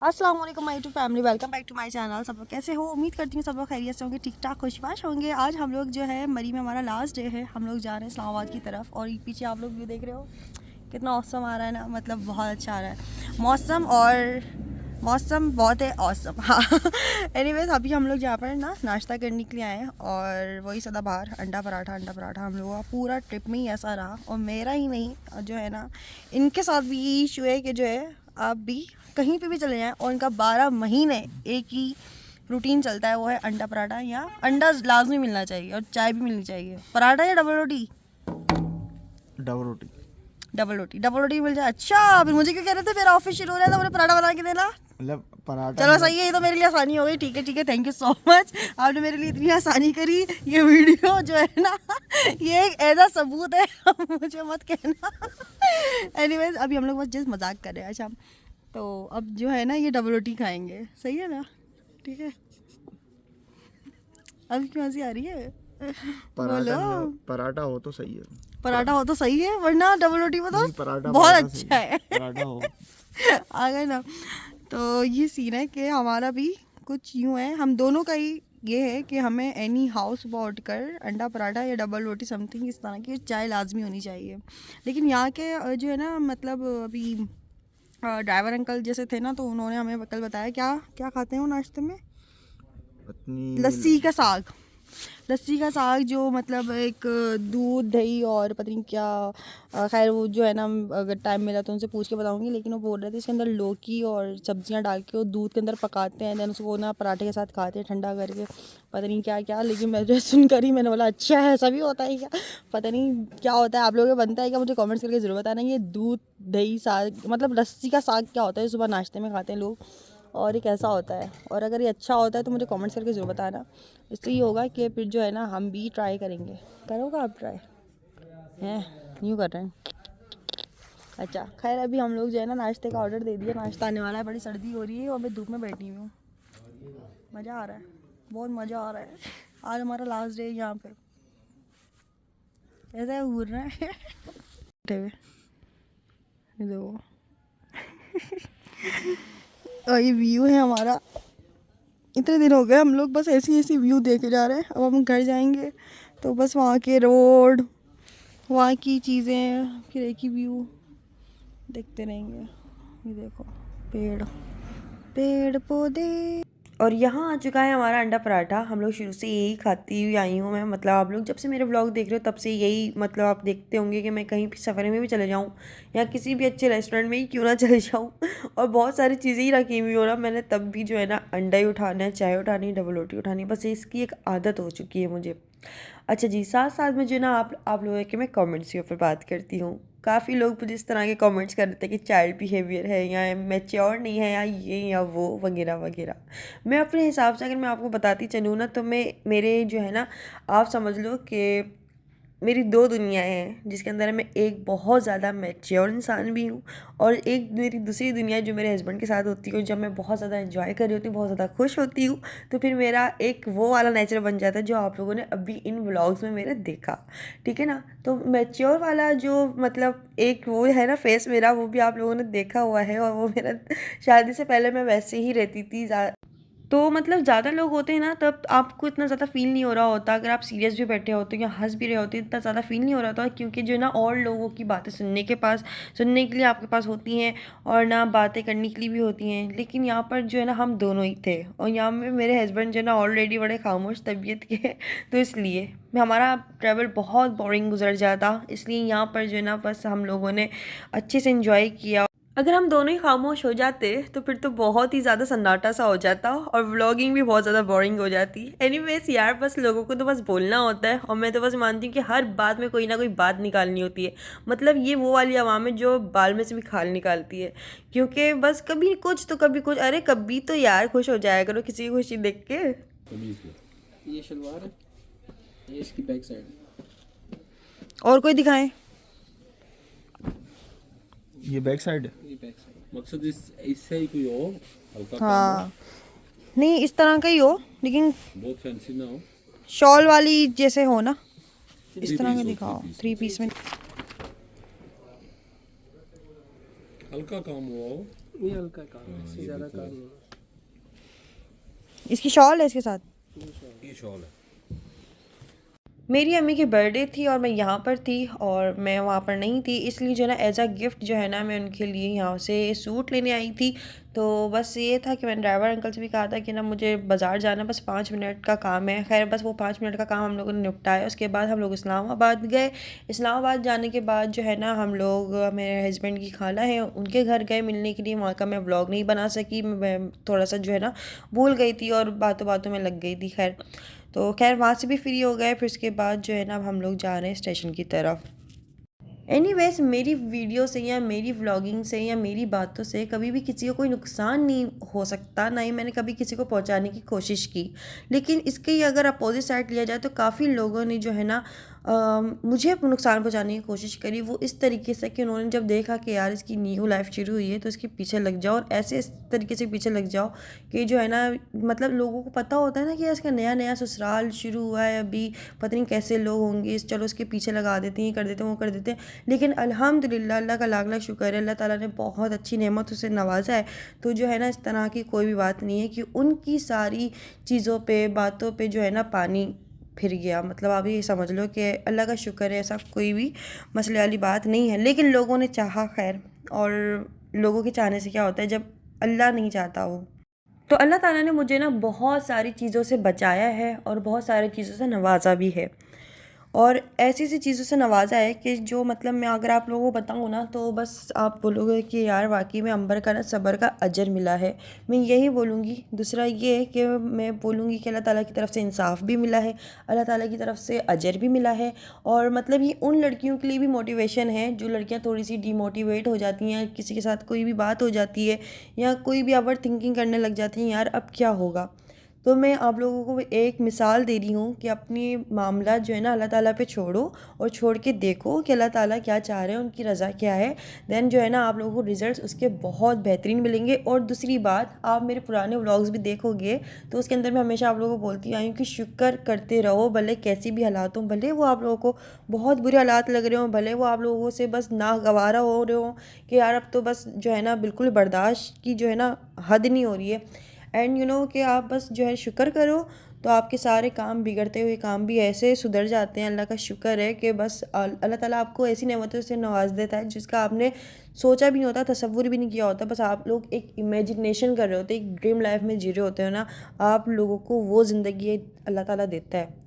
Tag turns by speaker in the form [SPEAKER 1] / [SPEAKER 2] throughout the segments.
[SPEAKER 1] अस्सलाम वालेकुम my to family, welcome back to my channel. सब लोग कैसे हो? उम्मीद करती हूँ सब लोग खैरियत से होंगे, ठीक ठाक खुशबाश होंगे। आज हम लोग जो है मरी में हमारा लास्ट डे है। हम लोग जा रहे हैं इस्लामाबाद की तरफ और पीछे आप लोग व्यू देख रहे हो कितना औसम आ रहा है ना, मतलब बहुत अच्छा आ रहा है मौसम बहुत है औसम। हाँ एनीवेज अभी हम लोग यहाँ पर ना नाश्ता करने के लिए आए हैं और वही सदाबहार अंडा पराठा हम लोगों का पूरा ट्रिप में ही ऐसा रहा। और मेरा ही नहीं जो है ना, इनके साथ भी ये इशू है कि जो है आप भी कहीं पे भी चले जाएं और इनका 12 महीने एक ही रूटीन चलता है, वो है अंडा पराठा या अंडा लाजमी मिलना चाहिए और चाय भी मिलनी चाहिए। पराठा या डबल रोटी?
[SPEAKER 2] डबल रोटी।
[SPEAKER 1] डबल रोटी मिल जाए। अच्छा फिर मुझे क्यों कह रहे थे? मेरा ऑफिस शुरू हो रहा है तो मुझे पराठा बना के देना।
[SPEAKER 2] मतलब पराठा।
[SPEAKER 1] चलो सही है, ये तो मेरे लिए आसानी हो गई। ठीक है, थैंक यू सो मच, आपने मेरे लिए इतनी आसानी करी। ये वीडियो जो है ना ये एक ऐसा सबूत है मुझे मत कहना। एनीवेज अभी हम लोग बस जस्ट मजाक कर रहे हैं। अच्छा तो अब जो है ना ये डबल रोटी खाएंगे, सही है ना? ठीक है, अब क्यों हंसी आ रही है? बोलो।
[SPEAKER 2] पराठा हो तो सही है।
[SPEAKER 1] पराठा हो तो सही है, वरना डबल रोटी में तो
[SPEAKER 2] पराठा
[SPEAKER 1] बहुत
[SPEAKER 2] पराठा
[SPEAKER 1] अच्छा है।
[SPEAKER 2] पराठा हो।
[SPEAKER 1] आ गए ना। तो ये सीन है कि हमारा भी कुछ यूँ है, हम दोनों का ही ये है कि हमें एनी हाउस सुबह उठ कर अंडा पराठा या डबल रोटी समथिंग इस तरह की चाय लाजमी होनी चाहिए। लेकिन यहाँ के जो है ना, मतलब अभी ड्राइवर अंकल जैसे थे ना, तो उन्होंने हमें कल बताया क्या क्या खाते हैं वो नाश्ते में। लस्सी का साग जो मतलब एक दूध दही और पता नहीं क्या, खैर वो जो है ना, अगर टाइम मिला तो उनसे पूछ के बताऊंगी। लेकिन वो बोल रहे थे इसके अंदर लौकी और सब्जियां डाल के वो दूध के अंदर पकाते हैं, देन उसको ना पराठे के साथ खाते हैं ठंडा करके, पता नहीं क्या क्या। लेकिन मैं सुनकर ही मैंने बोला अच्छा है, ऐसा भी होता है क्या? पता नहीं क्या होता है, आप लोगों को बनता है क्या? मुझे कॉमेंट्स करके ज़रूर बताना। ये दूध दही साग मतलब लस्सी का साग क्या होता है, सुबह नाश्ते में खाते हैं लोग, और ये कैसा होता है? और अगर ये अच्छा होता है तो मुझे कमेंट्स करके ज़रूर बताना। इससे ये होगा कि फिर जो है ना हम भी ट्राई करेंगे। करोगे आप ट्राई? हैं यूँ कर रहे हैं। अच्छा खैर अभी हम लोग जो है ना नाश्ते का ऑर्डर दे दिया, नाश्ता आने वाला है। बड़ी सर्दी हो रही है और मैं धूप में बैठी हुई हूँ। मज़ा आ रहा है, बहुत मज़ा आ रहा है। आज हमारा लास्ट डे यहाँ पे ऐसा घूर रहे हैं देखो और ये व्यू है हमारा। इतने दिन हो गए हम लोग बस ऐसी ऐसी व्यू देखे जा रहे हैं। अब हम घर जाएंगे तो बस वहाँ के रोड, वहाँ की चीज़ें, फिर एक ही व्यू देखते रहेंगे। ये देखो पेड़ पेड़ पौधे। और यहाँ आ चुका है हमारा अंडा पराठा। हम लोग शुरू से यही खाती हुई आई हूँ मैं, मतलब आप लोग जब से मेरे व्लॉग देख रहे हो तब से यही, मतलब आप देखते होंगे कि मैं कहीं भी सफ़र में भी चले जाऊँ या किसी भी अच्छे रेस्टोरेंट में ही क्यों ना चले जाऊँ और बहुत सारी चीज़ें ही रखी हुई हो ना, मैंने तब भी जो है ना अंडा ही उठाना है, चाय उठानी है, डबल रोटी उठानी है, बस इसकी एक आदत हो चुकी है मुझे। अच्छा जी, साथ साथ में जो ना आप लोगों के मैं कमेंट्स के ऊपर बात करती हूँ। काफ़ी लोग मुझे इस तरह के कमेंट्स कर देते हैं कि चाइल्ड बिहेवियर है या मैच्योर नहीं है या ये या वो वगैरह वगैरह। मैं अपने हिसाब से अगर मैं आपको बताती चलूँ ना, तो मैं मेरे जो है ना, आप समझ लो कि मेरी दो दुनियाएं हैं, जिसके अंदर मैं एक बहुत ज़्यादा मैच्योर इंसान भी हूँ और एक मेरी दूसरी दुनिया जो मेरे हस्बैंड के साथ होती है। जब मैं बहुत ज़्यादा एंजॉय कर रही होती हूँ, बहुत ज़्यादा खुश होती हूँ, तो फिर मेरा एक वो वाला नेचर बन जाता है जो आप लोगों ने अभी इन व्लॉग्स में मेरे देखा। ठीक है ना? तो मैच्योर वाला जो मतलब एक वो है ना फेस मेरा, वो भी आप लोगों ने देखा हुआ है। और वो मेरा शादी से पहले मैं वैसे ही रहती थी। तो मतलब ज़्यादा लोग होते हैं ना, तब आपको इतना ज़्यादा फ़ील नहीं हो रहा होता। अगर आप सीरियस भी बैठे होते हो या हंस भी रहे होते इतना ज़्यादा फ़ील नहीं हो रहा था, क्योंकि जो ना और लोगों की बातें सुनने के लिए आपके पास होती हैं और ना बातें करने के लिए भी होती हैं। लेकिन यहाँ पर जो है ना हम दोनों ही थे और यहाँ में मेरे हस्बैंड जो है ना ऑलरेडी बड़े खामोश तबीयत के हैं, तो इसलिए हमारा ट्रैवल बहुत बोरिंग गुजर जाता। इसलिए यहाँ पर जो है ना बस हम लोगों ने अच्छे से इन्जॉय किया। अगर हम दोनों ही खामोश हो जाते तो फिर तो बहुत ही ज़्यादा सन्नाटा सा हो जाता और व्लॉगिंग भी बहुत ज़्यादा बोरिंग हो जाती। एनीवेज यार, बस लोगों को तो बस बोलना होता है और मैं तो बस मानती हूँ कि हर बात में कोई ना कोई बात निकालनी होती है। मतलब ये वो वाली आवाम है जो बाल में से भी खाल निकालती है, क्योंकि बस कभी कुछ तो कभी कुछ। अरे कभी तो यार खुश हो जाया करो किसी की खुशी देख के।
[SPEAKER 3] ये शलवार है, ये इसकी बैक साइड।
[SPEAKER 1] और कोई दिखाएं?
[SPEAKER 2] ये बैक साइड है।
[SPEAKER 3] ये बैक साइड मकसद इससे ही कोई हो हल्का
[SPEAKER 1] हाँ नहीं, इस तरह का ही हो लेकिन
[SPEAKER 3] बहुत फैंसी ना हो।
[SPEAKER 1] शॉल वाली जैसे हो ना, इस तरह का दिखाओ। 3 पीस में
[SPEAKER 3] हल्का काम हुआ हो। ये हल्का काम है, इससे ज़्यादा काम नहीं है।
[SPEAKER 1] इसकी शॉल है इसके साथ।
[SPEAKER 4] ये शॉल है।
[SPEAKER 1] मेरी अम्मी की बर्थडे थी और मैं यहाँ पर थी और मैं वहाँ पर नहीं थी, इसलिए जो है ना एज अ गिफ्ट जो है ना मैं उनके लिए यहाँ से सूट लेने आई थी। तो बस ये था कि मैंने ड्राइवर अंकल से भी कहा था कि ना मुझे बाज़ार जाना, बस 5 मिनट का काम है। खैर बस वो 5 मिनट का काम हम लोगों ने निपटाया। उसके बाद हम लोग इस्लामाबाद गए। इस्लामाबाद जाने के बाद जो है ना हम लोग, मेरे हस्बैंड की खाला है उनके घर गए मिलने के लिए। वहाँ का मैं व्लॉग नहीं बना सकी, मैं थोड़ा सा जो है ना भूल गई थी और बातों बातों में लग गई थी। खैर वहाँ से भी फ्री हो गए। फिर उसके बाद जो है ना अब हम लोग जा रहे हैं स्टेशन की तरफ। एनीवेज, मेरी वीडियो से या मेरी व्लॉगिंग से या मेरी बातों से कभी भी किसी को कोई नुकसान नहीं हो सकता, ना ही मैंने कभी किसी को पहुंचाने की कोशिश की। लेकिन इसके ही अगर अपोजिट साइड लिया जाए तो काफ़ी लोगों ने जो है ना मुझे नुकसान पहुंचाने की कोशिश करी। वो इस तरीके से कि उन्होंने जब देखा कि यार इसकी न्यू लाइफ शुरू हुई है तो इसके पीछे लग जाओ, और ऐसे इस तरीके से पीछे लग जाओ कि जो है ना मतलब लोगों को पता होता है ना कि यार इसका नया नया ससुराल शुरू हुआ है, अभी पता नहीं कैसे लोग होंगे, चलो इसके पीछे लगा देते हैं, ये कर देते हैं, वो कर देते हैं। लेकिन अल्हम्दुलिल्लाह अल्लाह का लाख लाख शुक्र है, अल्लाह ताला ने बहुत अच्छी नेमत उसे नवाजा है। तो जो है ना इस तरह की कोई भी बात नहीं है कि उनकी सारी चीज़ों पे बातों पे जो है ना पानी फिर गया। मतलब आप ये समझ लो कि अल्लाह का शुक्र है, ऐसा कोई भी मसले वाली बात नहीं है। लेकिन लोगों ने चाहा, खैर, और लोगों के चाहने से क्या होता है जब अल्लाह नहीं चाहता हो। तो अल्लाह ताला ने मुझे ना बहुत सारी चीज़ों से बचाया है और बहुत सारी चीज़ों से नवाजा भी है, और ऐसी सी चीज़ों से नवाजा है कि जो मतलब मैं अगर आप लोगों को बताऊँ ना तो बस आप बोलोगे कि यार वाकई में अंबर का ना सब्र का अजर मिला है। मैं यही बोलूँगी। दूसरा ये है कि मैं बोलूँगी कि अल्लाह ताला की तरफ से इंसाफ भी मिला है, अल्लाह ताला की तरफ से अजर भी मिला है। और मतलब ये उन लड़कियों के लिए भी मोटिवेशन है जो लड़कियाँ थोड़ी सी डीमोटिवेट हो जाती हैं, किसी के साथ कोई भी बात हो जाती है या कोई भी ओवर थिंकिंग करने लग जाती हैं, यार अब क्या होगा। तो मैं आप लोगों को एक मिसाल दे रही हूँ कि अपनी मामला जो है ना अल्लाह ताला पे छोड़ो और छोड़ के देखो कि अल्लाह ताला क्या चाह रहे हैं, उनकी रज़ा क्या है। देन जो है ना आप लोगों को रिजल्ट्स उसके बहुत बेहतरीन मिलेंगे। और दूसरी बात, आप मेरे पुराने व्लॉग्स भी देखोगे तो उसके अंदर मैं हमेशा आप लोगों को बोलती आई हूँ कि शुक्र करते रहो, भले कैसी भी हालात हों, भले वो आप लोगों को बहुत बुरे हालात लग रहे हों, भले वो आप लोगों से बस नागवारा हो रहे हो कि यार अब तो बस जो है ना बिल्कुल बर्दाश्त की जो है ना हद नहीं हो रही है। एंड यू नो कि आप बस जो है शुक्र करो तो आपके सारे काम, बिगड़ते हुए काम भी ऐसे सुधर जाते हैं। अल्लाह का शुक्र है कि बस अल्लाह ताला आपको ऐसी नेमतों से नवाज देता है जिसका आपने सोचा भी नहीं होता, तसव्वुर भी नहीं किया होता। बस आप लोग एक इमेजिनेशन कर रहे होते, एक ड्रीम लाइफ में जी रहे होते हो ना, आप लोगों को वो ज़िंदगी अल्लाह ताला देता है।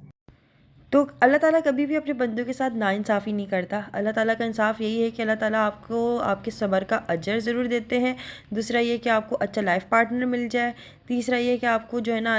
[SPEAKER 1] तो अल्लाह ताला कभी भी अपने बंदों के साथ नाइंसाफ़ी नहीं करता। अल्लाह ताला का इंसाफ़ यही है कि अल्लाह ताला आपको आपके सब्र का अजर ज़रूर देते हैं। दूसरा ये कि आपको अच्छा लाइफ पार्टनर मिल जाए। तीसरा ये कि आपको जो है ना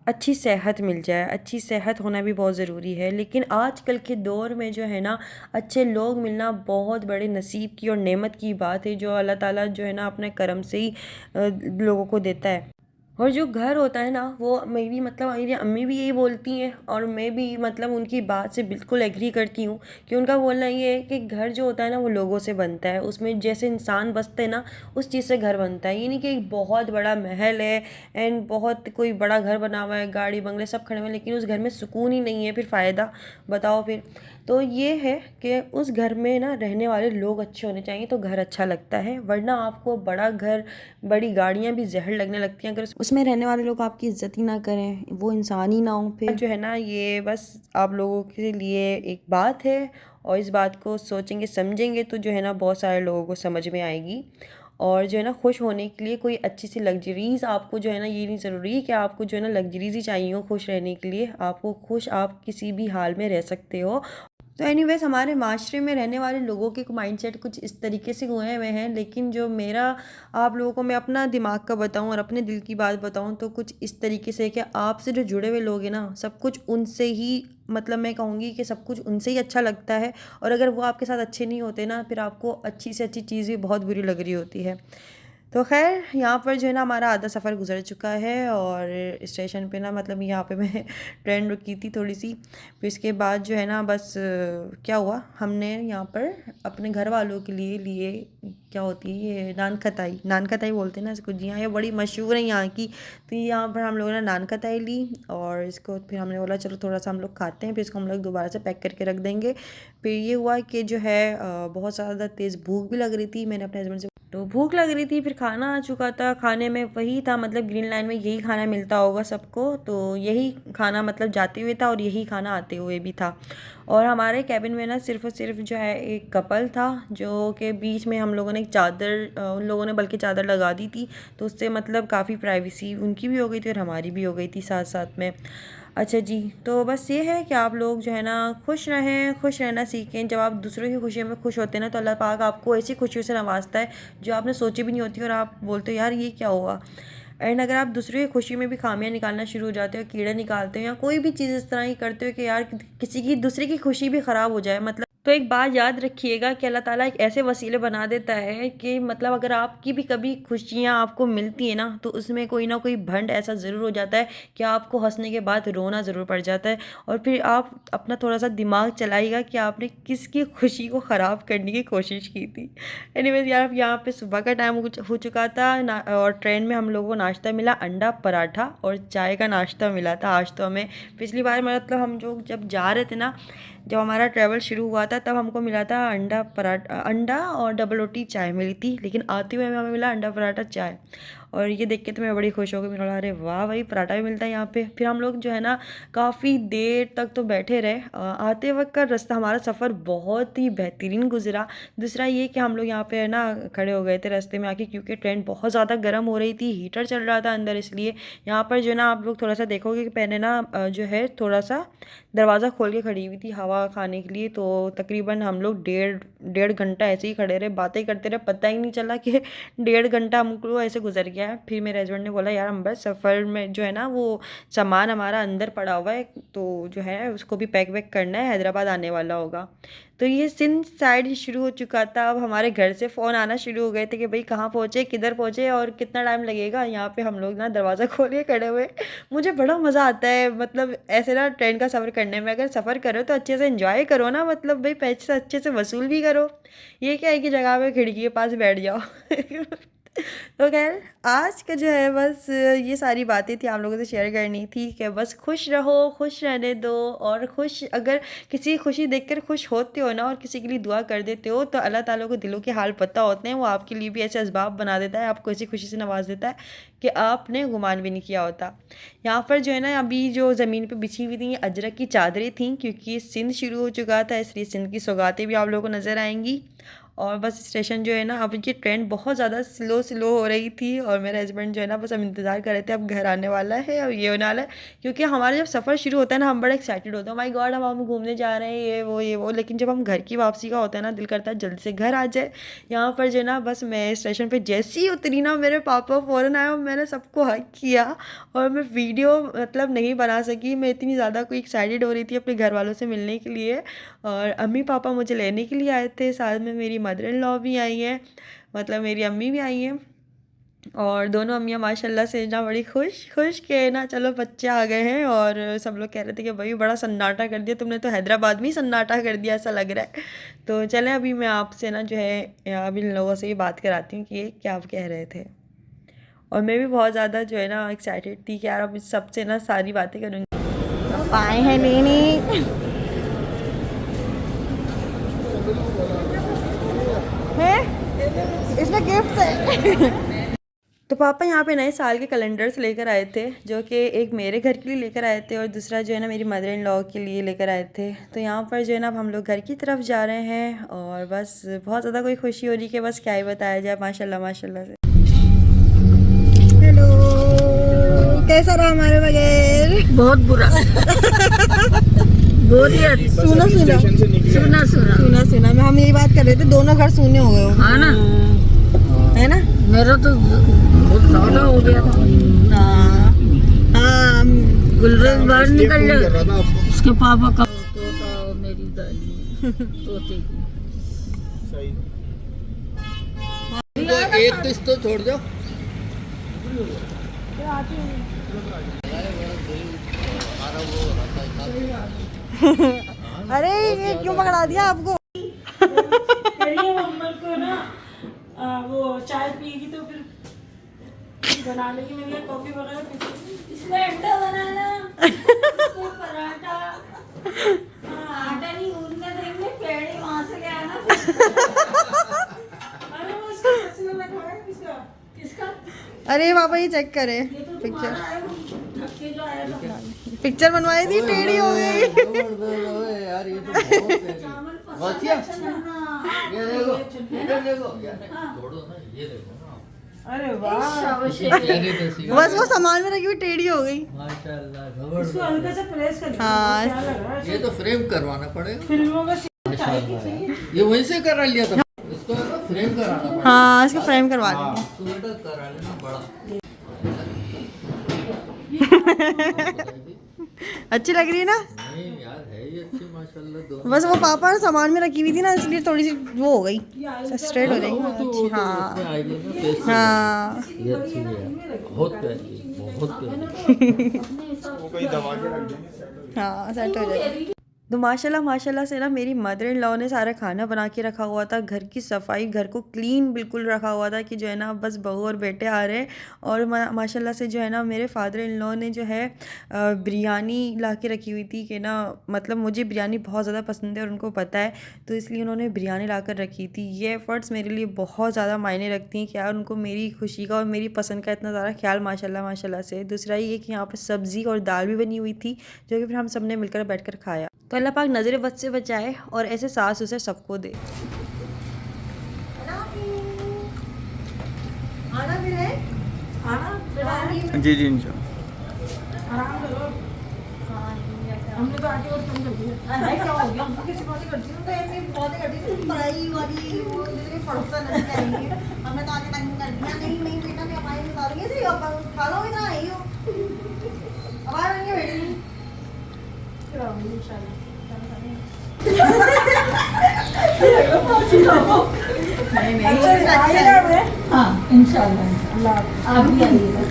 [SPEAKER 1] अच्छी सेहत मिल जाए। अच्छी सेहत होना भी बहुत ज़रूरी है। लेकिन आजकल के दौर में जो है ना अच्छे लोग मिलना बहुत बड़े नसीब की और नेमत की बात है, जो अल्लाह ताला जो है ना अपने करम से ही लोगों को देता है। और जो घर होता है ना, वो मेरी अम्मी भी यही बोलती हैं और मैं भी मतलब उनकी बात से बिल्कुल एग्री करती हूँ कि उनका बोलना ये है कि घर जो होता है ना वो लोगों से बनता है। उसमें जैसे इंसान बसते हैं ना, उस चीज़ से घर बनता है। ये नहीं कि एक बहुत बड़ा महल है एंड बहुत कोई बड़ा घर बना हुआ है, गाड़ी बंगले सब खड़े हुए हैं, लेकिन उस घर में सुकून ही नहीं है, फिर फ़ायदा बताओ फिर। तो ये है कि उस घर में ना रहने वाले लोग अच्छे होने चाहिए तो घर अच्छा लगता है, वरना आपको बड़ा घर, बड़ी गाड़ियाँ भी जहर लगने लगती हैं अगर उसमें रहने वाले लोग आपकी इज्जत ही ना करें, वो इंसान ही ना हो। फिर जो है ना ये बस आप लोगों के लिए एक बात है, और इस बात को सोचेंगे समझेंगे तो जो है ना बहुत सारे लोगों को समझ में आएगी। और जो है ना खुश होने के लिए कोई अच्छी सी लग्जरीज़ आपको जो है ना, ये नहीं ज़रूरी है कि आपको जो है ना लग्जरीज़ ही चाहिए हो खुश रहने के लिए। आपको खुश आप किसी भी हाल में रह सकते हो। तो एनीवेज, हमारे माशरे में रहने वाले लोगों के माइंडसेट कुछ इस तरीके से हुए हुए हैं। लेकिन जो मेरा आप लोगों को मैं अपना दिमाग का बताऊं और अपने दिल की बात बताऊं तो कुछ इस तरीके से कि आपसे जो जुड़े हुए लोग हैं ना, सब कुछ उनसे ही, मतलब मैं कहूँगी कि सब कुछ उनसे ही अच्छा लगता है। और अगर वो आपके साथ अच्छे नहीं होते ना, फिर आपको अच्छी से अच्छी चीज़ भी बहुत बुरी लग रही होती है। तो खैर यहाँ पर जो है ना हमारा आधा सफ़र गुजर चुका है, और स्टेशन पे ना मतलब यहाँ पे मैं ट्रेन रुकी थी थोड़ी सी। फिर इसके बाद जो है ना बस क्या हुआ, हमने यहाँ पर अपने घर वालों के लिए क्या होती है ये, नान खताई बोलते हैं ना इसको। जी हाँ, ये बड़ी मशहूर है यहाँ की। तो यहाँ पर हम लोगों ने नान खताई ली और इसको फिर हमने बोला चलो थोड़ा सा हम लोग खाते हैं, फिर इसको हम लोग दोबारा से पैक करके रख देंगे। फिर ये हुआ कि जो है बहुत ज़्यादा तेज़ भूख भी लग रही थी। मैंने अपने हस्बैंड से
[SPEAKER 4] तो भूख लग रही थी, फिर खाना आ चुका था। खाने में वही था, मतलब ग्रीन लाइन में यही खाना मिलता होगा सबको, तो यही खाना मतलब जाते हुए था और यही खाना आते हुए भी था। और हमारे कैबिन में ना सिर्फ़ और सिर्फ जो है एक कपल था, जो कि बीच में हम लोगों ने एक चादर, उन लोगों ने बल्कि चादर लगा दी थी, तो उससे मतलब काफ़ी प्राइवेसी उनकी भी हो गई थी और हमारी भी हो गई थी साथ साथ में। अच्छा जी, तो बस ये है कि आप लोग जो है ना खुश रहें, खुश रहना सीखें। जब आप दूसरों की खुशियों में खुश होते हैं ना, तो अल्लाह पाक आपको ऐसी खुशियों से नवाजता है जो आपने सोची भी नहीं होती और आप बोलते हो यार ये क्या हुआ। एंड अगर आप दूसरों की खुशी में भी खामियां निकालना शुरू हो जाते हो, कीड़े निकालते हो या कोई भी चीज़ इस तरह की करते हो कि यार किसी की दूसरे की खुशी भी ख़राब हो जाए, मतलब तो एक बात याद रखिएगा कि अल्लाह ताला एक ऐसे वसीले बना देता है कि मतलब अगर आपकी भी कभी खुशियाँ आपको मिलती है ना, तो उसमें कोई ना कोई भंड ऐसा ज़रूर हो जाता है कि आपको हंसने के बाद रोना ज़रूर पड़ जाता है। और फिर आप अपना थोड़ा सा दिमाग चलाइएगा कि आपने किसकी खुशी को ख़राब करने की कोशिश की थी। एनीवेज यार, यहाँ पे सुबह का टाइम हो चुका था ना, और ट्रेन में हम लोगों को नाश्ता मिला अंडा पराठा और चाय का नाश्ता मिला था आज तो हमें। पिछली बार मतलब हम जो जब जा रहे थे ना, जब हमारा ट्रैवल शुरू हुआ था, तब हमको मिला था अंडा पराठा, अंडा और डबल रोटी चाय मिली थी, लेकिन आते हुए हमें मिला अंडा पराठा चाय। और ये देख के तो मैं बड़ी खुश हो गई। मैंने बोला अरे वाह भाई, पराठा भी मिलता है यहाँ पे। फिर हम लोग जो है ना काफ़ी देर तक तो बैठे रहे। आते वक्त का रास्ता, हमारा सफ़र बहुत ही बेहतरीन गुजरा। दूसरा ये कि हम लोग यहाँ पे है ना खड़े हो गए थे रास्ते में आके, क्योंकि ट्रेन बहुत ज़्यादा गर्म हो रही थी, हीटर चल रहा था अंदर, इसलिए यहाँ पर जो है ना आप लोग थोड़ा सा देखोगे कि पहले ना जो है थोड़ा सा दरवाज़ा खोल के खड़ी हुई थी हवा खाने के लिए। तो तकरीबन हम लोग डेढ़ घंटा ऐसे ही खड़े रहे, बातें करते रहे, पता ही नहीं चला कि डेढ़ घंटा हमको ऐसे गुजर गया है। फिर मेरे हस्बैंड ने बोला यार हम बस सफ़र में जो है ना वो सामान हमारा अंदर पड़ा हुआ है, तो जो है उसको भी पैक वैक करना है, हैदराबाद आने वाला होगा। तो ये सिंध साइड शुरू हो चुका था। अब हमारे घर से फ़ोन आना शुरू हो गए थे कि भाई कहाँ पहुँचे, किधर पहुँचे और कितना टाइम लगेगा। यहाँ पे हम लोग ना दरवाज़ा खोल के खड़े हुए। मुझे बड़ा मज़ा आता है मतलब ऐसे ना ट्रेन का सफ़र करने में। अगर सफ़र करो तो अच्छे से एंजॉय करो ना, मतलब भाई पैसे अच्छे से वसूल भी करो। ये क्या है कि जगह पे खिड़की के पास बैठ जाओ। तो खैर आज का जो है बस ये सारी बातें थी आप लोगों से शेयर करनी थी कि बस खुश रहो, खुश रहने दो। और खुश, अगर किसी की खुशी देखकर खुश होते हो ना और किसी के लिए दुआ कर देते हो, तो अल्लाह ताला को दिलों के हाल पता होते हैं। वो आपके लिए भी ऐसे असबाब बना देता है, आपको ऐसी खुशी से नवाज देता है कि आपने गुमान भी नहीं किया होता। यहाँ पर जो है ना अभी जो ज़मीन पे बिछी हुई थी अजरक की चादरें थीं, क्योंकि सिंध शुरू हो चुका था, इसलिए सिंध की सौगातें भी आप लोगों को नज़र आएंगी। और बस स्टेशन जो है ना, अब ये ट्रेन बहुत ज़्यादा स्लो हो रही थी और मेरे हस्बैंड जो है ना बस हम इंतज़ार कर रहे थे अब घर आने वाला है, अब ये होने वाला है। क्योंकि हमारा जब सफ़र शुरू होता है ना, हम बड़े एक्साइटेड होते हैं, माय गॉड हम घूमने जा रहे हैं, ये वो। लेकिन जब हम घर की वापसी का होता है ना, दिल करता है जल्दी से घर आ जाए। यहाँ पर जो है ना बस मैं स्टेशन पर जैसे ही उतरी ना, मेरे पापा फ़ौरन आए और मैंने सबको हग किया। और मैं वीडियो मतलब नहीं बना सकी, मैं इतनी ज़्यादा कोई एक्साइटेड हो रही थी अपने घर वालों से मिलने के लिए। और अम्मी पापा मुझे लेने के लिए आए थे, साथ में मेरी मदर इन लॉ भी आई हैं, मतलब मेरी अम्मी भी आई हैं। और दोनों अम्मियाँ माशाल्लाह से ना बड़ी खुश के ना चलो बच्चे आ गए हैं। और सब लोग कह रहे थे कि भाई बड़ा सन्नाटा कर दिया तुमने, तो हैदराबाद में ही सन्नाटा कर दिया ऐसा लग रहा है। तो चलें अभी मैं आपसे ना जो है अब इन लोगों से ही बात कराती हूँ कि ये क्या आप कह रहे थे। और मैं भी बहुत ज़्यादा जो है ना एक्साइटेड थी कि यार अब सबसे ना सारी बातें करूँगी।
[SPEAKER 1] आए हैं लेने, इसमें गिफ्ट है।
[SPEAKER 4] तो पापा यहाँ पे नए साल के कैलेंडर्स लेकर आए थे, जो कि एक मेरे घर के लिए लेकर आए थे और दूसरा जो है ना मेरी मदर इन लॉ के लिए लेकर आए थे। तो यहाँ पर जो है ना अब हम लोग घर की तरफ जा रहे हैं और बस बहुत ज़्यादा कोई खुशी हो रही कि बस क्या ही बताया जाए, माशाल्लाह माशाल्लाह से।
[SPEAKER 1] हेलो, कैसा रहा हमारे बगैर?
[SPEAKER 5] बहुत बुरा। बहुत ही
[SPEAKER 1] सुना मैं हम यही बात कर रहे थे, दोनों घर सूने हो गए हो।
[SPEAKER 5] हाँ ना,
[SPEAKER 1] है ना?
[SPEAKER 5] मेरा तो बहुत ज्यादा हो गया था।
[SPEAKER 1] हाँ
[SPEAKER 5] गुलरेज बाहर निकल जाए, उसके पापा का तोता और मेरी दादी तोते की।
[SPEAKER 3] एक किस्त तो छोड़ दो।
[SPEAKER 1] अरे ये क्यों पकड़ा दिया आपको?
[SPEAKER 4] को ना वो चाय पिएगी तो फिर बना लेगी, मैंने कॉफी वगैरह इसमें अंडा बनाना, इसको पराठा, आटा नहीं गूंदना देंगे, पेड़े वहां से ले आना। अरे वो उसको में
[SPEAKER 1] अरे पापा ये चेक करे पिक्चर, पिक्चर बनवाई थी, टेढ़ी हो गई।
[SPEAKER 3] यार ये तो बहुत ये देखो इधर देखो छोड़ो ना, ये देखो
[SPEAKER 1] अरे वाह,
[SPEAKER 3] बस
[SPEAKER 1] बस वो सामान में रखी हुई टेढ़ी हो गई।
[SPEAKER 3] माशाल्लाह
[SPEAKER 5] इसको हल्का सा प्रेस कर दो।
[SPEAKER 1] हाँ
[SPEAKER 5] क्या लग रहा है?
[SPEAKER 3] ये तो फ्रेम करवाना पड़ेगा।
[SPEAKER 5] फिल्मों का
[SPEAKER 3] माशाल्लाह ये वहीं से करा लिया था, इसको ना फ्रेम कराना पड़ेगा।
[SPEAKER 1] हाँ इसको फ्रेम करवा देंगे।
[SPEAKER 3] तो बेटा करा लेना बड़ा।
[SPEAKER 1] अच्छी लग रही है ना?
[SPEAKER 3] नहीं यार है ये अच्छी माशाल्लाह दोनों।
[SPEAKER 1] बस वो पापा सामान में रखी हुई थी ना, इसलिए थोड़ी सी वो हो गई, स्ट्रेट हो जाएगी।
[SPEAKER 3] वो तो
[SPEAKER 1] हाँ
[SPEAKER 3] उसमें आएगी ना पेस्ट।
[SPEAKER 1] हाँ
[SPEAKER 3] ये अच्छी है, बहुत प्यारी, बहुत प्यारी।
[SPEAKER 2] वो कहीं दबा के रख देंगे।
[SPEAKER 1] हाँ सेट हो जाएगी।
[SPEAKER 4] तो माशाल्लाह माशाल्लाह से ना मेरी मदर इन लॉ ने सारा खाना बना के रखा हुआ था, घर की सफाई, घर को क्लीन बिल्कुल रखा हुआ था कि जो है ना बस बहू और बेटे आ रहे हैं। और माशाल्लाह से जो है ना मेरे फादर इन लॉ ने जो है बिरयानी ला के रखी हुई थी कि ना, मतलब मुझे बिरयानी बहुत ज़्यादा पसंद है और उनको पता है, तो इसलिए उन्होंने बिरयानी ला कर रखी थी। ये एफ़र्ट्स मेरे लिए बहुत ज़्यादा मायने रखती हैं कि यार उनको मेरी खुशी का और मेरी पसंद का इतना ज़्यादा ख्याल माशाल्लाह माशाल्लाह से। दूसरा ये कि यहाँ पर सब्ज़ी और दाल भी बनी हुई थी, जो कि फिर हम सब ने मिलकर बैठ कर खाया। तो अल्लाह पाक नज़र बद से बचाए और ऐसे सास उसे सबको दे।
[SPEAKER 2] जी जी इंशाल्लाह।
[SPEAKER 5] हमने तो आके और कम कर दिया। क्या हो गया? हमको किसी बात करती हूँ तो ऐसे बातें करती हूँ, पढ़ाई वाली वो जितनी पढ़ता नहीं आएंगे, हमने तो आगे टाइम कर दिया। नहीं नहीं बेटा मैं हमारे बता रही थी, अब खा लो, इतना आई हो अब आ रही है बेटी। हाँ इंशाल्लाह आप भी आइएगा।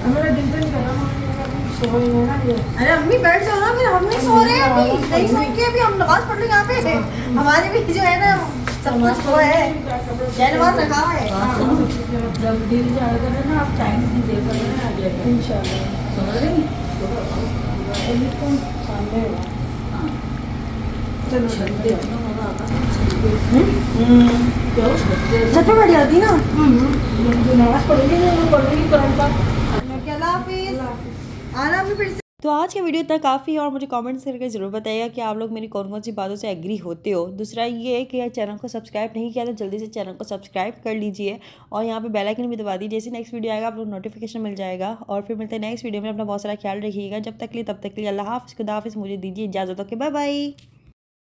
[SPEAKER 5] हमारा डिपेंड कर रहा
[SPEAKER 1] अरे अम्मी बैठ जाओ ना, फिर हम नहीं सो रहे हैं अभी, नहीं सोएंगे अभी, हम नमाज पढ़ लेंगे यहाँ पे। हमारे भी जो है ना सब कुछ वो है, जय नमाज रखा हुआ है।
[SPEAKER 5] जब दिल जाएगा ना आप टाइम भी दे कर आ जाएगा इंशाल्लाह। समझ रही सामने चलो चलते हैं।
[SPEAKER 1] छत पे बैठ जाती ना।
[SPEAKER 5] नमाज पढ़ेंगे कुरान का।
[SPEAKER 1] अल्लाह हाफिज़, आना भी फिर से।
[SPEAKER 4] तो आज का वीडियो इतना काफ़ी है और मुझे कमेंट्स करके ज़रूर बताइएगा कि आप लोग मेरी कौन कौन सी बातों से एग्री होते हो। दूसरा ये है कि चैनल को सब्सक्राइब नहीं किया तो जल्दी से चैनल को सब्सक्राइब कर लीजिए और यहाँ पे बेल आइकन भी दबा दीजिए। जैसे नेक्स्ट वीडियो आएगा आप लोग नोटिफिकेशन मिल जाएगा। और फिर मिलते हैं नेक्स्ट वीडियो में। अपना बहुत सारा ख्याल रखिएगा। जब तक के लिए तब तक के लिए अल्लाह हाफ़िज़, खुदा हाफ़िज़। मुझे दीजिए इजाज़त। Okay bye bye.